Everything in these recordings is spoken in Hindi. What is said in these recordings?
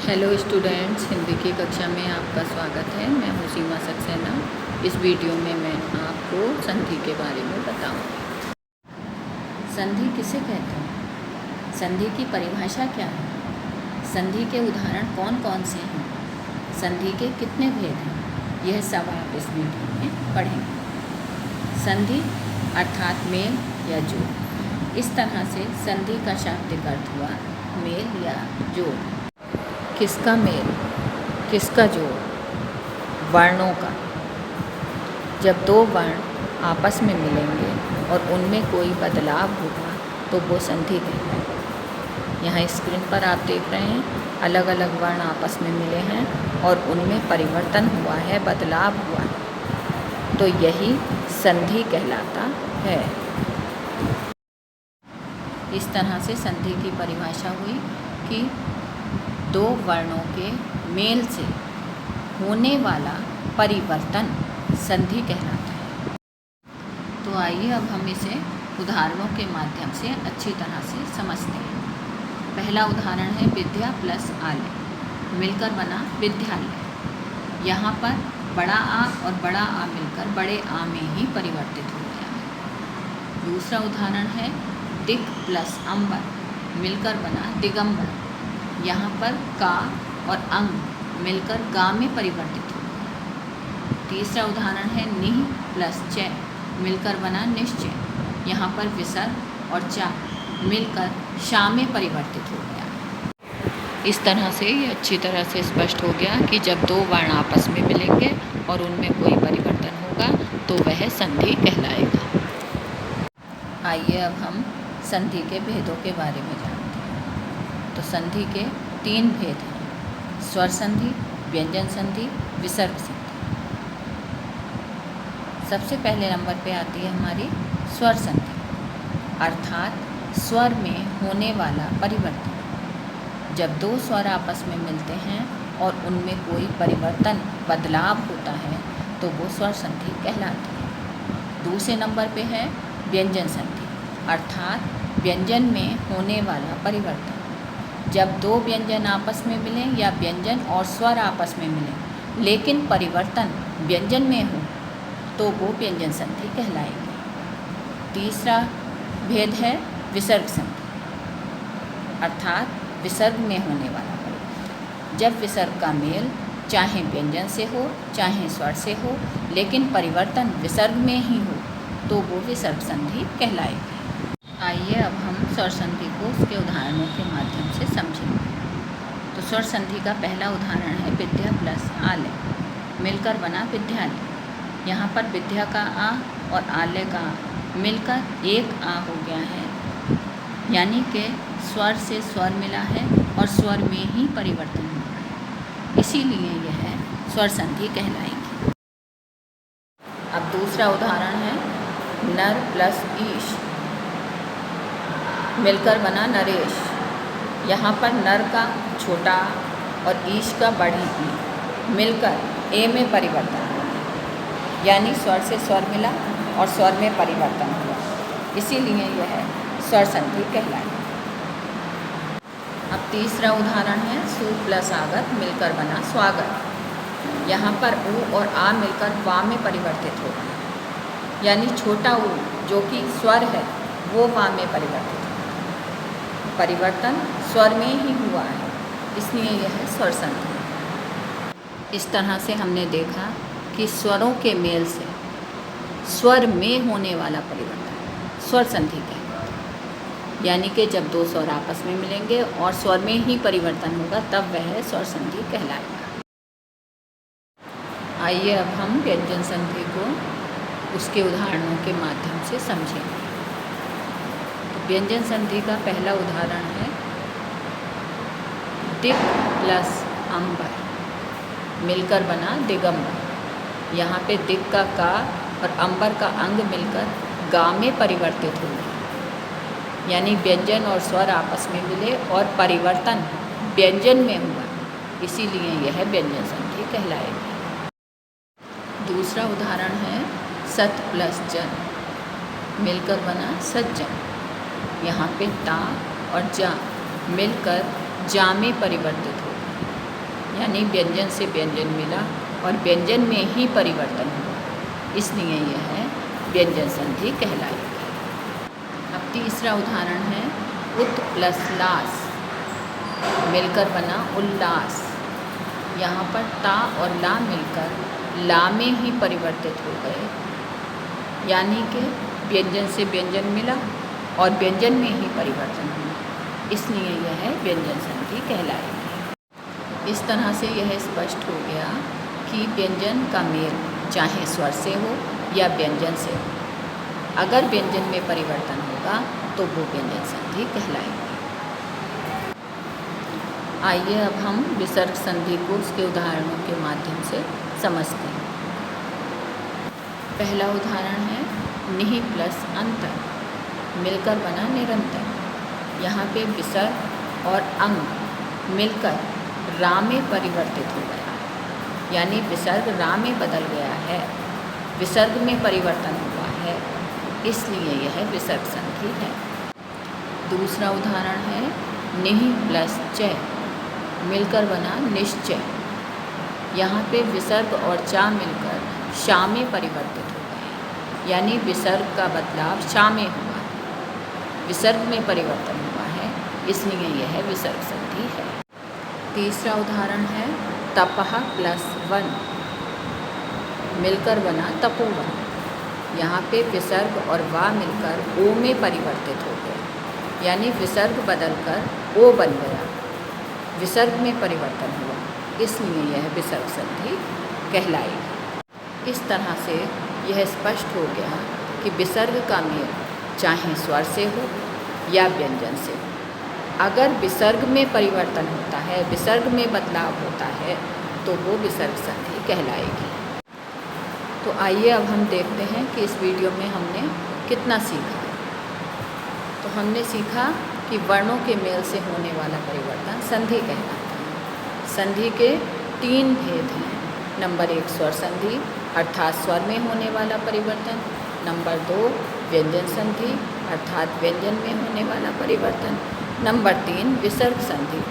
हेलो स्टूडेंट्स, हिंदी की कक्षा में आपका स्वागत है। मैं हूँ सीमा सक्सेना। इस वीडियो में मैं आपको संधि के बारे में बताऊँगी। संधि किसे कहते हैं? संधि की परिभाषा क्या है? संधि के उदाहरण कौन कौन से हैं? संधि के कितने भेद हैं? यह सब आप इस वीडियो में पढ़ेंगे। संधि अर्थात मेल या जोड़। इस तरह से संधि का शाब्दिक अर्थ हुआ मेल या जोड़। किसका मेल, किसका जोड़? वर्णों का। जब दो वर्ण आपस में मिलेंगे और उनमें कोई बदलाव होगा तो वो संधि कहलाएगी। यहाँ स्क्रीन पर आप देख रहे हैं अलग अलग वर्ण आपस में मिले हैं और उनमें परिवर्तन हुआ है, बदलाव हुआ है, तो यही संधि कहलाता है। इस तरह से संधि की परिभाषा हुई कि दो वर्णों के मेल से होने वाला परिवर्तन संधि कहलाता है। तो आइए अब हम इसे उदाहरणों के माध्यम से अच्छी तरह से समझते हैं। पहला उदाहरण है विद्या प्लस आलय मिलकर बना विद्यालय। यहाँ पर बड़ा आ और बड़ा आ मिलकर बड़े आ में ही परिवर्तित हो गया है। दूसरा उदाहरण है दिक प्लस अंबर मिलकर बना दिगंबर। यहाँ पर का और अंग मिलकर गा में परिवर्तित हो गया। तीसरा उदाहरण है निह प्लस चय मिलकर बना निश्चय। यहाँ पर विसर्ग और चा मिलकर शा में परिवर्तित हो गया। इस तरह से ये अच्छी तरह से स्पष्ट हो गया कि जब दो वर्ण आपस में मिलेंगे और उनमें कोई परिवर्तन होगा तो वह संधि कहलाएगा। आइए अब हम संधि के भेदों के बारे में जानते हैं। तो संधि के तीन भेद हैं: स्वर संधि, व्यंजन संधि, विसर्ग संधि। सबसे पहले नंबर पे आती है हमारी स्वर संधि, अर्थात स्वर में होने वाला परिवर्तन। जब दो स्वर आपस में मिलते हैं और उनमें कोई परिवर्तन, बदलाव होता है तो वो स्वर संधि कहलाती है। दूसरे नंबर पे है व्यंजन संधि, अर्थात व्यंजन में होने वाला परिवर्तन। जब दो व्यंजन आपस में मिलें या व्यंजन और स्वर आपस में मिलें लेकिन परिवर्तन व्यंजन में हो तो वो व्यंजन संधि कहलाएगी। तीसरा भेद है विसर्ग संधि, अर्थात विसर्ग में होने वाला परिवर्तन। जब विसर्ग का मेल चाहे व्यंजन से हो चाहे स्वर से हो लेकिन परिवर्तन विसर्ग में ही हो तो वो विसर्ग संधि कहलाएगी। आइए अब हम स्वर संधि को उसके उदाहरणों के माध्यम से समझेंगे। तो स्वर संधि का पहला उदाहरण है विद्या प्लस आलय मिलकर बना विद्यालय। यहाँ पर विद्या का आ और आलय का आ मिलकर एक आ हो गया है, यानी कि स्वर से स्वर मिला है और स्वर में ही परिवर्तन हुआ है, इसीलिए यह स्वर संधि कहलाएगी। अब दूसरा उदाहरण है नर प्लस ईश मिलकर बना नरेश। यहाँ पर नर का छोटा और ईश का बड़ी ई मिलकर ए में परिवर्तन हुआ, यानी स्वर से स्वर मिला और स्वर में परिवर्तन हुआ, इसीलिए यह स्वर संधि कहलाए। अब तीसरा उदाहरण है सु प्लस आगत मिलकर बना स्वागत। यहाँ पर ऊ और आ मिलकर वा में परिवर्तित हो गया, यानी छोटा ऊ जो कि स्वर है वो वा में परिवर्तित हो। परिवर्तन स्वर में ही हुआ है, इसलिए यह स्वर संधि है। इस तरह से हमने देखा कि स्वरों के मेल से स्वर में होने वाला परिवर्तन स्वर संधि कहलाता है, यानी कि जब दो स्वर आपस में मिलेंगे और स्वर में ही परिवर्तन होगा तब वह स्वर संधि कहलाएगा। आइए अब हम व्यंजन संधि को उसके उदाहरणों के माध्यम से समझेंगे। व्यंजन संधि का पहला उदाहरण है दिक प्लस अंबर मिलकर बना दिगंबर। यहाँ पे दिक का और अंबर का अंग मिलकर गा में परिवर्तित हो गया, यानी व्यंजन और स्वर आपस में मिले और परिवर्तन व्यंजन में हुआ, इसीलिए यह व्यंजन संधि कहलाएगी। दूसरा उदाहरण है सत प्लस जन मिलकर बना सज्जन। यहाँ पे ता और जा मिलकर जा में परिवर्तित हो, यानी व्यंजन से व्यंजन मिला और व्यंजन में ही परिवर्तन हुआ, इसलिए यह व्यंजन संधि कहलाएगी। अब तीसरा उदाहरण है उत प्लस लास मिलकर बना उल्लास। यहाँ पर ता और ला मिलकर ला में ही परिवर्तित हो गए, यानी कि व्यंजन से व्यंजन मिला और व्यंजन में ही परिवर्तन हुआ, इसलिए यह व्यंजन संधि कहलाएगी। इस तरह से यह स्पष्ट हो गया कि व्यंजन का मेल चाहे स्वर से हो या व्यंजन से हो, अगर व्यंजन में परिवर्तन होगा तो वो व्यंजन संधि कहलाएगी। आइए अब हम विसर्ग संधि को उसके उदाहरणों के माध्यम से समझते हैं। पहला उदाहरण है निह प्लस अंतर मिलकर बना निरंतर। यहाँ पे विसर्ग और अंग मिलकर रा में परिवर्तित हो गया, यानी विसर्ग रा में बदल गया है, विसर्ग में परिवर्तन हुआ है, इसलिए यह विसर्ग संधि है। दूसरा उदाहरण है निह प्लस चय मिलकर बना निश्चय। यहाँ पे विसर्ग और चा मिलकर शा में परिवर्तित हो गए, यानी विसर्ग का बदलाव शा में हुआ है, विसर्ग में परिवर्तन हुआ है, इसलिए यह विसर्ग संधि है। तीसरा उदाहरण है तपह प्लस वन मिलकर बना तपोवन। यहाँ पे विसर्ग और वा मिलकर ओ में परिवर्तित हो गए, यानी विसर्ग बदलकर ओ बन गया, विसर्ग में परिवर्तन हुआ, इसलिए यह विसर्ग संधि कहलाएगी। इस तरह से यह स्पष्ट हो गया कि विसर्ग का मेल चाहे स्वर से हो या व्यंजन से हो, अगर विसर्ग में परिवर्तन होता है, विसर्ग में बदलाव होता है, तो वो विसर्ग संधि कहलाएगी। तो आइए अब हम देखते हैं कि इस वीडियो में हमने कितना सीखा है। तो हमने सीखा कि वर्णों के मेल से होने वाला परिवर्तन संधि कहलाता है। संधि के 3 भेद हैं। नंबर 1 स्वर संधि अर्थात स्वर में होने वाला परिवर्तन। नंबर 2 व्यंजन संधि अर्थात व्यंजन में होने वाला परिवर्तन। नंबर 3 विसर्ग संधि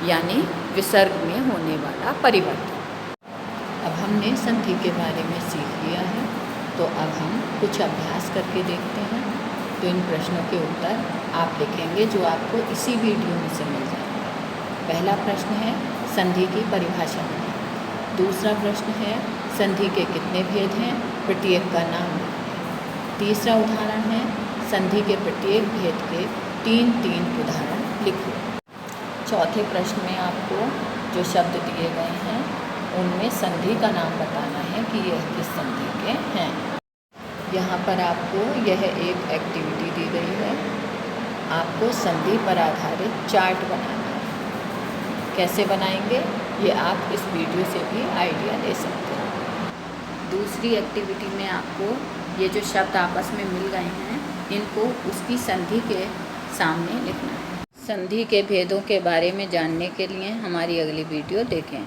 यानी विसर्ग में होने वाला परिवर्तन। अब हमने संधि के बारे में सीख लिया है, तो अब हम कुछ अभ्यास करके देखते हैं। तो इन प्रश्नों के उत्तर आप लिखेंगे जो आपको इसी वीडियो में से मिल जाएंगे। पहला प्रश्न है संधि की परिभाषा है। दूसरा प्रश्न है संधि के कितने भेद हैं, प्रत्येक का नाम लिखें। तीसरा उदाहरण है संधि के प्रत्येक भेद के 3 उदाहरण लिखो। चौथे प्रश्न में आपको जो शब्द दिए गए हैं उनमें संधि का नाम बताना है कि यह किस संधि के हैं। यहाँ पर आपको यह एक एक्टिविटी दी गई है, आपको संधि पर आधारित चार्ट बनाना है। कैसे बनाएंगे ये आप इस वीडियो से भी आइडिया ले सकते हैं। दूसरी एक्टिविटी में आपको ये जो शब्द आपस में मिल गए हैं इनको उसकी संधि के सामने लिखना है। संधि के भेदों के बारे में जानने के लिए हमारी अगली वीडियो देखें।